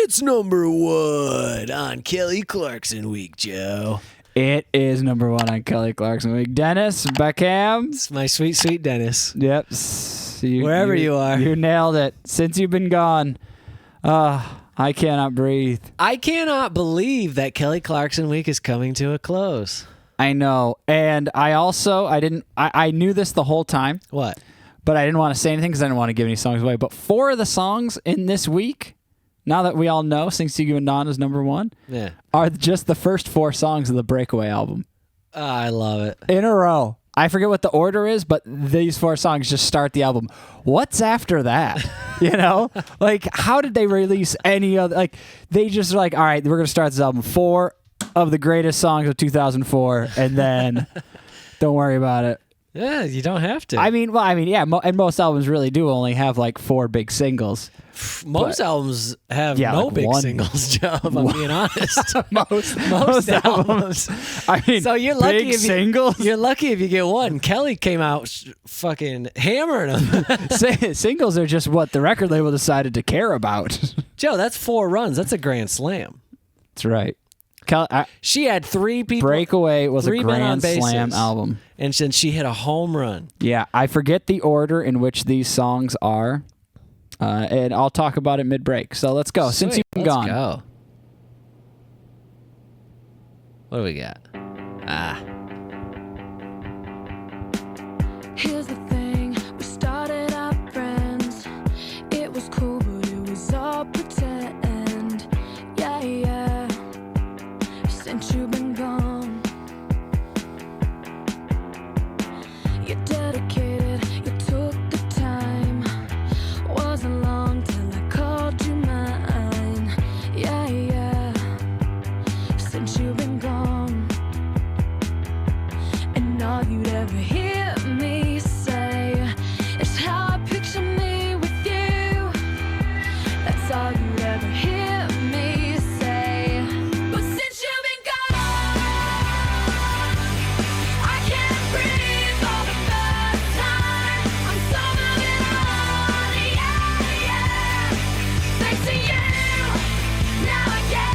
It's number 1 on Kelly Clarkson Week, Joe. It is number 1 on Kelly Clarkson Week. Dennis Beckham. It's my sweet, sweet Dennis. Yep. Wherever you are. You nailed it. Since you've been gone, I cannot breathe. I cannot believe that Kelly Clarkson Week is coming to a close. I know. And I knew this the whole time. What? But I didn't want to say anything because I didn't want to give any songs away. But 4 of the songs in this week, now that we all know Since You've Been Gone is number 1, are just the first 4 songs of the Breakaway album. I love it. In a row. I forget what the order is, but these 4 songs just start the album. What's after that? You know? Like, how did they release any other? Like, they just are like, all right, we're going to start this album. 4 of the greatest songs of 2004, and then don't worry about it. Yeah, you don't have to. Yeah, and most albums really do only have like 4 big singles. Most albums have no like big one. singles, Joe, if I'm being honest. most albums. I mean, so you're lucky big if singles. You're lucky if you get one. Kelly came out fucking hammering them. Singles are just what the record label decided to care about. Joe, that's 4 runs. That's a grand slam. That's right. She had 3 people. Breakaway was a men on grand slam bases. album. And then she hit a home run. Yeah, I forget the order in which these songs are, and I'll talk about it mid-break. So let's go. Sweet. Since You've Been Gone. Let's go. What do we got? Here's the thing, we started out friends. It was cool, but it was all pretend. Yeah. Since you've been gone, you're dedicated, you took the time. Wasn't long till I called you mine. Yeah. Since you've been gone, and all you'd ever hear me say is how I picture me with you. That's all you'd ever hear me say. But since you've been gone, I can't breathe for the first time. I'm so moving on, yeah. Thanks to you, now I get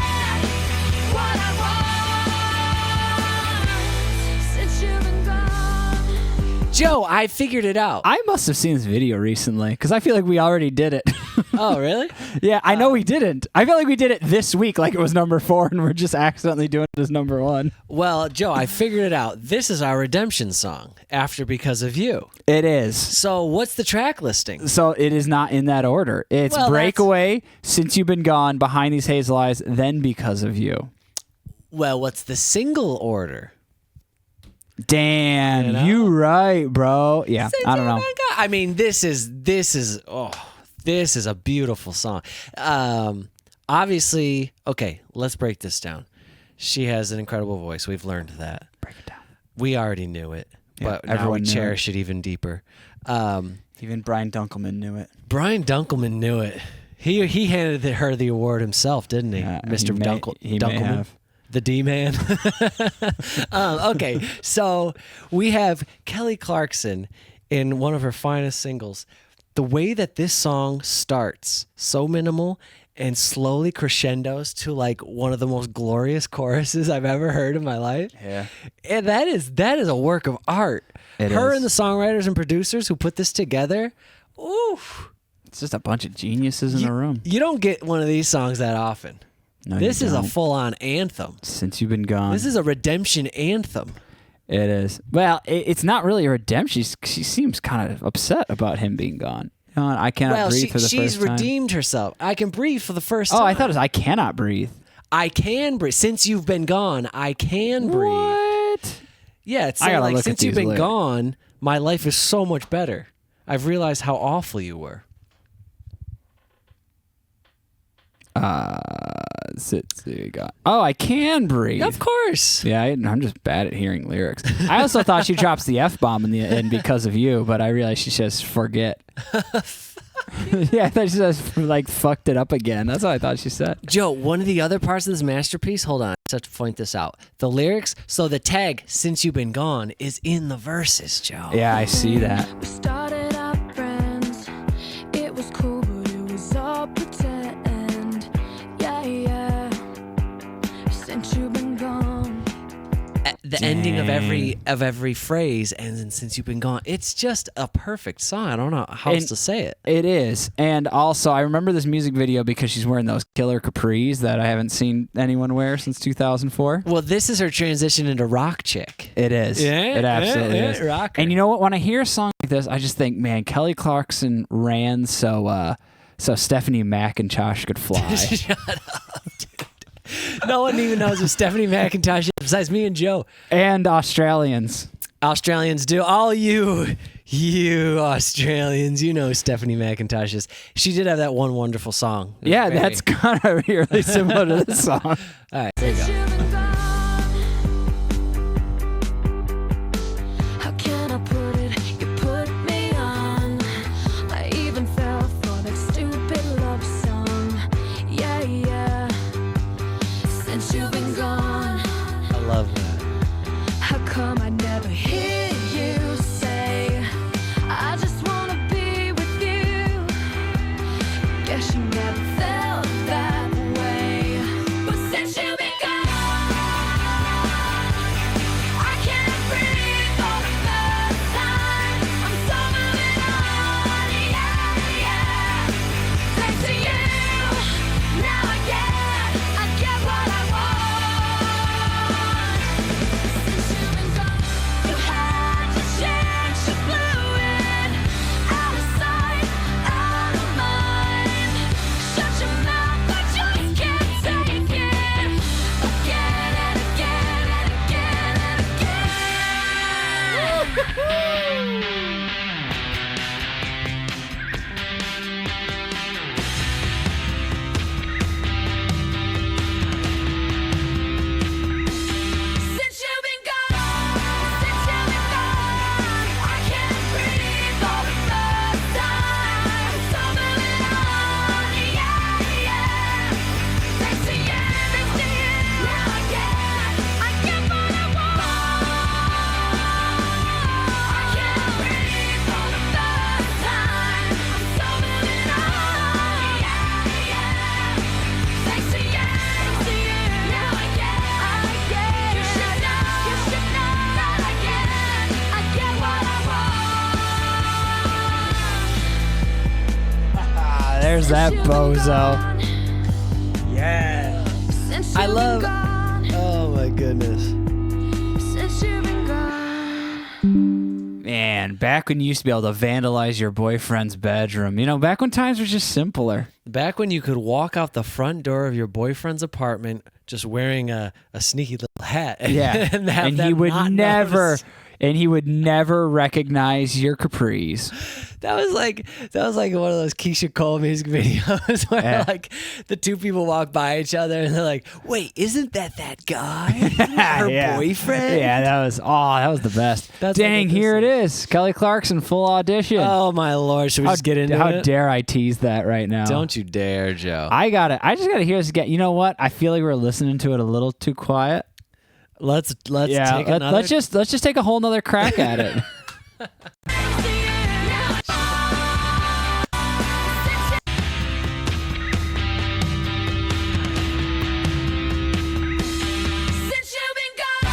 what I want. Since you've been gone. Joe, I figured it out. I must have seen this video recently because I feel like we already did it. Oh, really? Yeah, I know we didn't. I feel like we did it this week like it was number 4 and we're just accidentally doing it as number 1. Well, Joe, I figured it out. This is our redemption song after Because of You. It is. So what's the track listing? So it is not in that order. It's Well, Breakaway, Since You've Been Gone, Behind These Hazel Eyes, then Because of You. Well, what's the single order? Damn, You know? you right, bro. Yeah, I don't know. I mean, this is a beautiful song. Obviously, okay, let's break this down. She has an incredible voice. We've learned that. Break it down. We already knew it, Yeah, but now everyone we knew cherish it even deeper. Even Brian Dunkelman knew it. Brian Dunkelman knew it. He handed her the award himself, didn't he, Mr. He may Dunkelman? have. The D-man. Okay, so we have Kelly Clarkson in one of her finest singles. The way that this song starts, so minimal, and slowly crescendos to like one of the most glorious choruses I've ever heard in my life. Yeah. And that is a work of art. It Her is. and the songwriters and producers who put this together, oof. It's just a bunch of geniuses in a room. You don't get one of these songs that often. No, This you is a don't. full-on anthem. Since You've Been Gone. This is a redemption anthem. It is. Well, it's not really a redemption. She seems kind of upset about him being gone. You know, I cannot breathe for the she's first time. redeemed herself. I can breathe for the first time. Oh, I thought it was I cannot breathe. I can breathe. Since you've been gone, I can breathe. What? Yeah, it's I gotta like look at since you've these been lyrics. gone, my life is so much better. I've realized how awful you were. Oh, I can breathe. Of course. Yeah, I'm just bad at hearing lyrics. I also thought she drops the F-bomb in the end Because of You, but I realized she says forget. Yeah, I thought she says like fucked it up again. That's what I thought she said. Joe, one of the other parts of this masterpiece, hold on, I just have to point this out. The lyrics, so the tag, since you've been gone, is in the verses, Joe. Yeah, I see that. We started out friends. It was cool, but it was all pretend. the ending of every phrase, and then since you've been gone, it's just a perfect song. I don't know how else to say it. It is. And also, I remember this music video because she's wearing those killer capris that I haven't seen anyone wear since 2004. Well, this is her transition into rock chick. It is. Yeah, it absolutely is. Rocker. And you know what? When I hear a song like this, I just think, man, Kelly Clarkson ran so Stephanie McIntosh could fly. Shut up, dude. No one even knows who Stephanie McIntosh is besides me and Joe. And Australians. Australians do. All you Australians, you know who Stephanie McIntosh is. She did have that one wonderful song. Yeah, that's kind of really similar to this song. All right, there you go. You've been gone. How can I put it? You put me on. I even fell for that stupid love song. Yeah, yeah. Since you've been gone, I love that. how come I never hear you say, I just wanna be with you? Guess you never felt that way. But since you've been gone, I can't breathe for the first time. I'm so moving on, yeah, yeah. Thanks to you, now I get what I want. Since you've been gone, you had to change, you blew it. Out of sight, out of mind. Shut your mouth, I just can't take it. Again and again and again and again. Since you've been gone, I can't breathe for the first time. So moving on, yeah, yeah. Thanks to you, now I get what I want. I can't breathe for the first time. I'm so moving on, yeah, yeah. Thanks to you, now I get. You should know that I get what I want. There's that bozo. Yeah. I love. Oh my goodness. Since you've been gone. Man, back when you used to be able to vandalize your boyfriend's bedroom. You know, back when times were just simpler. Back when you could walk out the front door of your boyfriend's apartment just wearing a sneaky little hat. Yeah. and have and them he would not never notice. and he would never recognize your capris. That was like one of those Keisha Cole music videos where Yeah. like the two people walk by each other and they're like, "Wait, isn't that guy? Isn't that her Yeah. boyfriend?" Yeah, that was the best. That's Dang, what this here it is. is. Kelly Clarkson, full audition. Oh my lord! Should we just get into how it? dare I tease that right now? Don't you dare, Joe. I just gotta hear this again. You know what? I feel like we're listening to it a little too quiet. Let's Yeah, take another. let's just take a whole nother crack at it. Since you've been gone,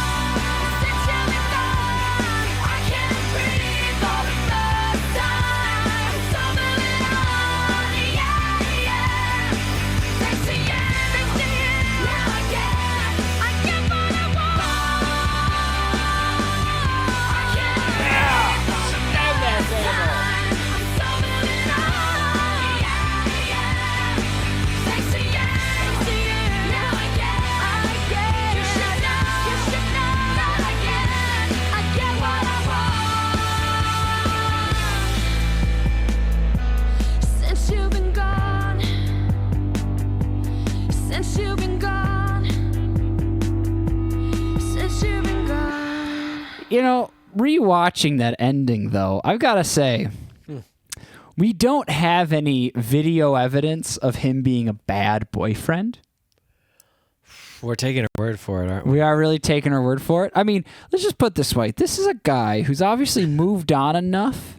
I can't breathe for the first time. So moving on, yeah, yeah. Thanks to you, now I get what I want. I can't breathe for the first time. I'm so moving on, yeah, yeah. Thanks to you, now I get. You should know that I get what I want. Since you've been gone, since you've been gone, since you've been gone. You know, rewatching that ending though, I've got to say, we don't have any video evidence of him being a bad boyfriend. We're taking her word for it, aren't we? We are really taking her word for it. I mean, let's just put it this way. This is a guy who's obviously moved on enough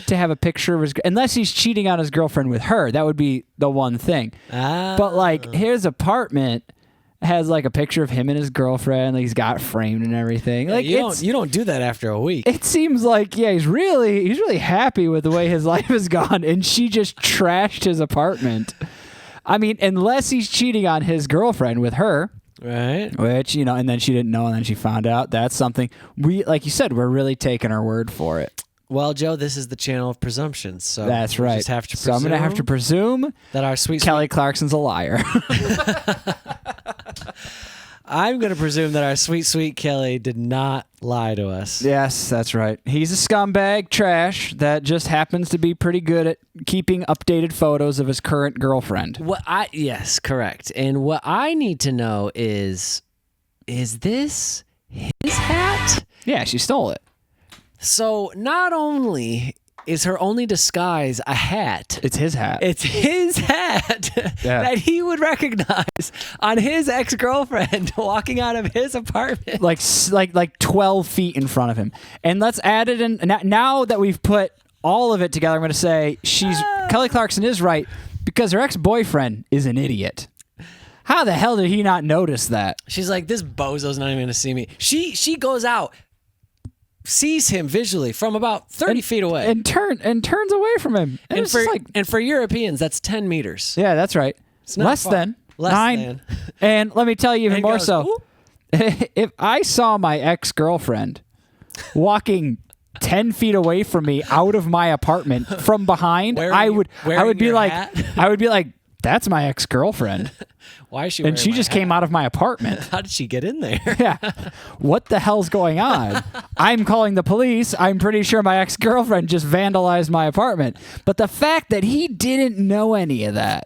to have a picture of his... Unless he's cheating on his girlfriend with her. That would be the one thing. But, like, his apartment... has like a picture of him and his girlfriend. Like he's got framed and everything. Like you don't do that after a week. it seems like he's really happy with the way his life has gone, and she just trashed his apartment. I mean, unless he's cheating on his girlfriend with her. Right. Which, and then she didn't know, and then she found out. That's something like you said, we're really taking our word for it. Well, Joe, this is the channel of presumptions. So That's we right. Just have to so I'm going to have to presume that our sweet Kelly Clarkson's a liar. I'm going to presume that our sweet Kelly did not lie to us. Yes, that's right. He's a scumbag trash that just happens to be pretty good at keeping updated photos of his current girlfriend. Yes, correct. And what I need to know is this his hat? Yeah, she stole it. So not only is her only disguise a hat, It's his hat. it's his hat that he would recognize on his ex-girlfriend walking out of his apartment. like 12 feet in front of him. And let's add it in. Now that we've put all of it together, I'm going to say Kelly Clarkson is right because her ex-boyfriend is an idiot. How the hell did he not notice that? She's like, this bozo's not even going to see me. She goes out, sees him visually from about 30 feet away. And turns away from him. And for Europeans, that's 10 meters. Yeah, that's right. It's not Less far. than. Less 9. than. And let me tell you even And more goes, so. "Ooh." If I saw my ex-girlfriend walking 10 feet away from me out of my apartment from behind, I would be your like, hat? I would be like, that's my ex-girlfriend. Why is she And wearing she my just hat? came out of my apartment. How did she get in there? Yeah. What the hell's going on? I'm calling the police. I'm pretty sure my ex-girlfriend just vandalized my apartment. But the fact that he didn't know any of that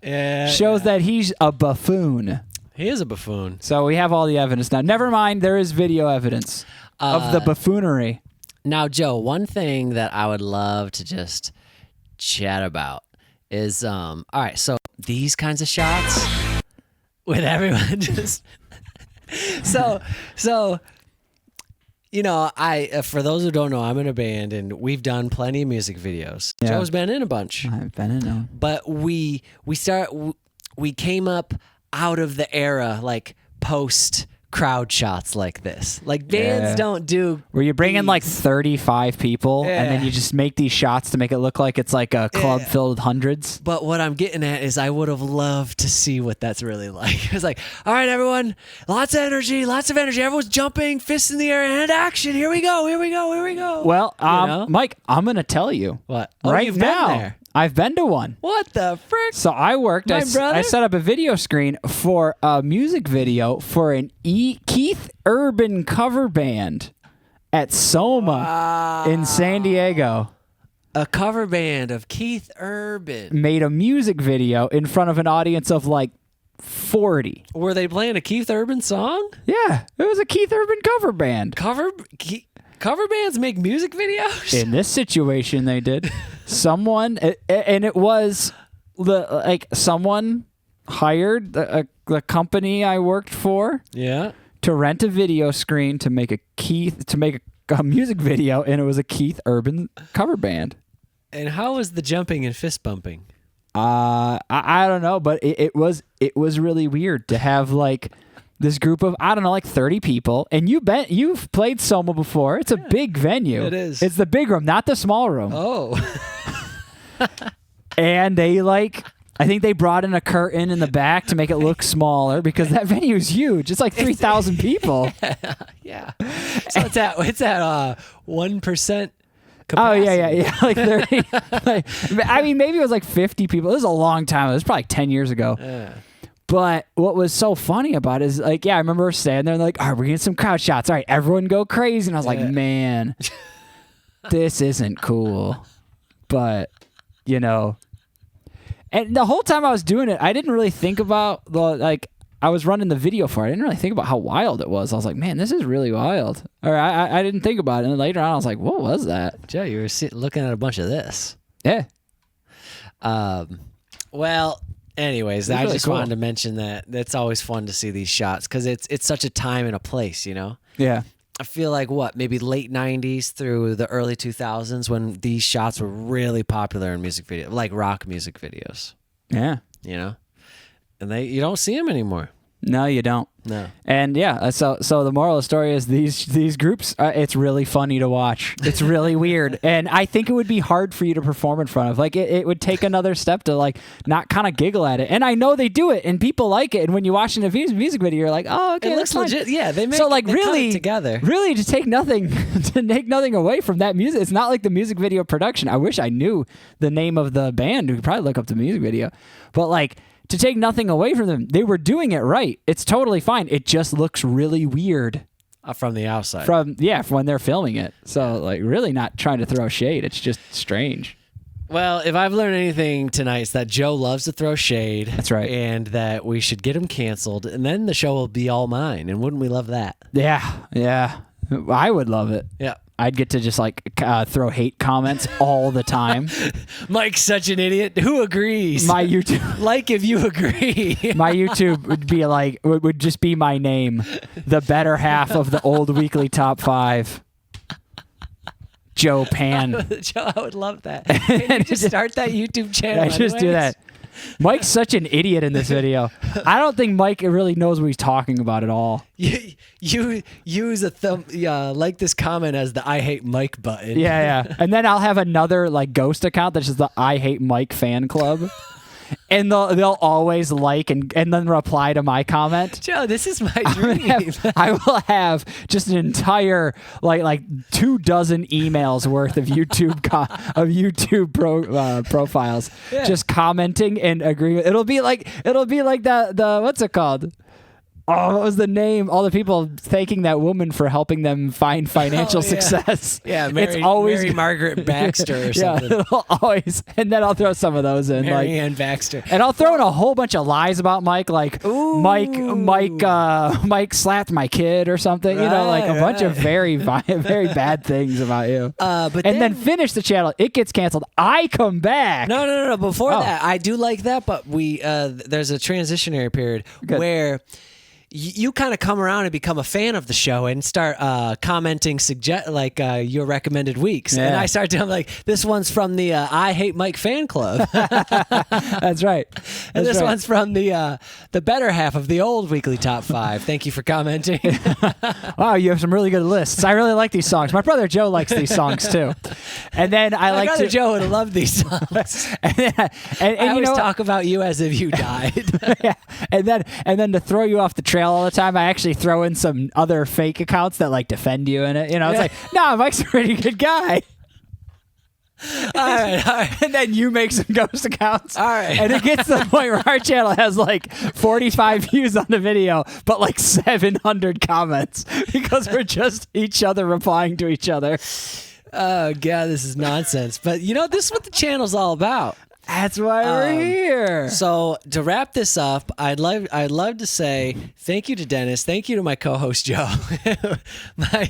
shows that he's a buffoon. He is a buffoon. So we have all the evidence now. Never mind, there is video evidence of the buffoonery. Now, Joe, one thing that I would love to just chat about is, all right, so these kinds of shots with everyone just, so, I for those who don't know, I'm in a band and we've done plenty of music videos. Yeah. Joe's been in a bunch, I've been in them. but we came up out of the era like post crowd shots like this. Like bands don't do where you bring in like 35 people and then Yeah. you just make these shots to make it look like it's like a club filled with hundreds. But what I'm getting at is I would have loved to see what that's really like. It's like, all right, everyone, lots of energy. Everyone's jumping, fists in the air, and action. Here we go. Well, know? Mike, I'm going to tell you. What? Oh, right you've been now, there. I've been to one. What the frick? So I worked. My I brother? set up a video screen for a music video for an Keith Urban cover band at Soma in San Diego. A cover band of Keith Urban. Made a music video in front of an audience of like 40. Were they playing a Keith Urban song? Yeah, it was a Keith Urban cover band. Cover bands make music videos? In this situation, they did. Someone, and it was someone hired the company I worked for Yeah. to rent a video screen to make a music video, and it was a Keith Urban cover band. And how was the jumping and fist bumping? I don't know, but it was really weird to have like this group of, I don't know, like 30 people. And you've played Soma before. It's a big venue. It is. It's the big room, not the small room. Oh. And they I think they brought in a curtain in the back to make it look smaller because that venue is huge. It's like 3,000 people. Yeah. So it's at 1% capacity. Oh, yeah. Like 30. I mean, maybe it was like 50 people. This was a long time. It was probably 10 years ago. Yeah. But what was so funny about it is, I remember standing there and all right, we're getting some crowd shots. All right, everyone go crazy. And I was like, man, this isn't cool. But, and the whole time I was doing it, I didn't really think about I was running the video for it. I didn't really think about how wild it was. I was like, man, this is really wild. Or I didn't think about it. And then later on, I was like, what was that? Joe, you were looking at a bunch of this. Yeah. Well, anyways, I really just cool. wanted to mention that it's always fun to see these shots because it's such a time and a place, Yeah. I feel like maybe late 90s through the early 2000s when these shots were really popular in music videos, like rock music videos, Yeah. and you don't see them anymore. No, you don't. No. And yeah, so the moral of the story is these groups. It's really funny to watch. It's really weird, and I think it would be hard for you to perform in front of. Like it would take another step to like not kind of giggle at it. And I know they do it, and people like it. And when you watch in a music video, you're like, oh, okay, It looks that's fine. legit. Yeah, they make So like they cut really it together. really to take nothing away from that music. It's not like the music video production. I wish I knew the name of the band. We could probably look up the music video, but like. To take nothing away from them, they were doing it right. It's totally fine. It just looks really weird From the outside. from when they're filming it. So like really not trying to throw shade. It's just strange. Well, if I've learned anything tonight, it's that Joe loves to throw shade. That's right. And that we should get him canceled, and then the show will be all mine. And wouldn't we love that? Yeah. I would love it. Yeah. I'd get to just like throw hate comments all the time. Mike's such an idiot. Who agrees? My YouTube, Like if you agree. my YouTube would be like would just be my name, the better half of the old weekly top 5. Joe Pan. Joe, I would love that. Can you just start that YouTube channel? I just do anyways? that. Mike's such an idiot in this video. I don't think Mike really knows what he's talking about at all. You use a thumb, like this comment as the I hate Mike button. Yeah. And then I'll have another like ghost account that's just the I hate Mike fan club. And they'll always like and then reply to my comment. Joe, this is my dream. I will have just an entire like 24 emails worth of YouTube profiles, just commenting and agreeing. It'll be like the what's it called? Oh, what was the name? All the people thanking that woman for helping them find financial success. Yeah, it's always Mary Margaret Baxter or something. Yeah, it'll always. And then I'll throw some of those in, Mary Ann Baxter. and I'll throw in a whole bunch of lies about Mike, like Mike slapped my kid or something. You know, like a bunch of very very bad things about you. But then finish the channel. It gets canceled. I come back. No. Before Oh. that, I do like that, but there's a transitionary period Good. where you kind of come around and become a fan of the show and start commenting, your recommended weeks. Yeah. And I start doing like, this one's from the I Hate Mike fan club. That's right. And this right. one's from the better half of the old weekly top 5. Thank you for commenting. Wow, you have some really good lists. I really like these songs. My brother Joe likes these songs too. And then I My like brother to Joe would have loved these songs. and I you always know talk about you as if you died. yeah. And then to throw you off the trail all the time, I actually throw in some other fake accounts that like defend you in it. You know, it's like, no, Mike's a pretty good guy. All right. And then you make some ghost accounts. All right. And it gets to the point where our channel has like 45 views on the video, but like 700 comments because we're just each other replying to each other. Oh, God, this is nonsense. But, this is what the channel's all about. That's why we're here. So to wrap this up, I'd love to say thank you to Dennis, thank you to my co-host Joe, my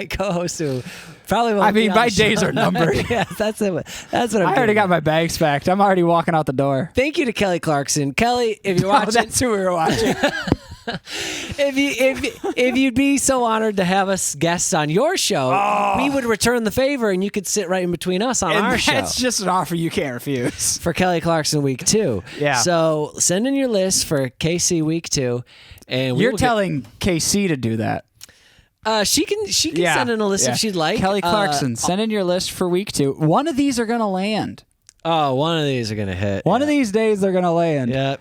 co-host who probably won't. I mean, be on my the show. days are numbered. Yeah, that's it. That's what I'm. I already got my bags packed. I'm already walking out the door. Thank you to Kelly Clarkson. Kelly, if you're watching, that's who we were watching. if you'd be so honored to have us guests on your show, we would return the favor, and you could sit right in between us on our show. That's just an offer you can't refuse. For Kelly Clarkson week 2. Yeah. So send in your list for KC week 2, and You're telling KC to do that. She can send in a list if she'd like. Kelly Clarkson, send in your list for week 2. One of these are gonna land. Oh, one of these are gonna hit. One of these days they're gonna land. Yep.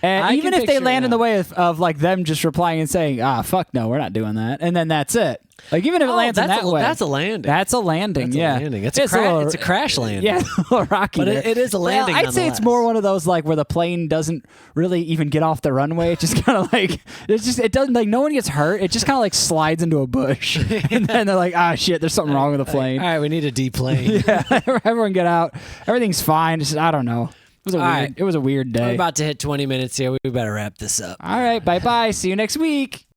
And I even can if they picture land it in the now. way of like them just replying and saying, fuck no, we're not doing that. And then that's it. Like even if it lands in that way. That's a landing. That's a landing, That's a yeah. landing. It's a crash landing. Yeah, a little rocky. But there. it is a landing. Well, I'd say it's nonetheless. more one of those like where the plane doesn't really even get off the runway. It just kind of like it doesn't like no one gets hurt. It just kind of like slides into a bush, and then they're like, shit, there's something wrong with the plane. All right, we need a deplane. Yeah, everyone get out. Everything's fine. Just, I don't know. It was a weird day. We're about to hit 20 minutes here. We better wrap this up. All right, bye bye. See you next week.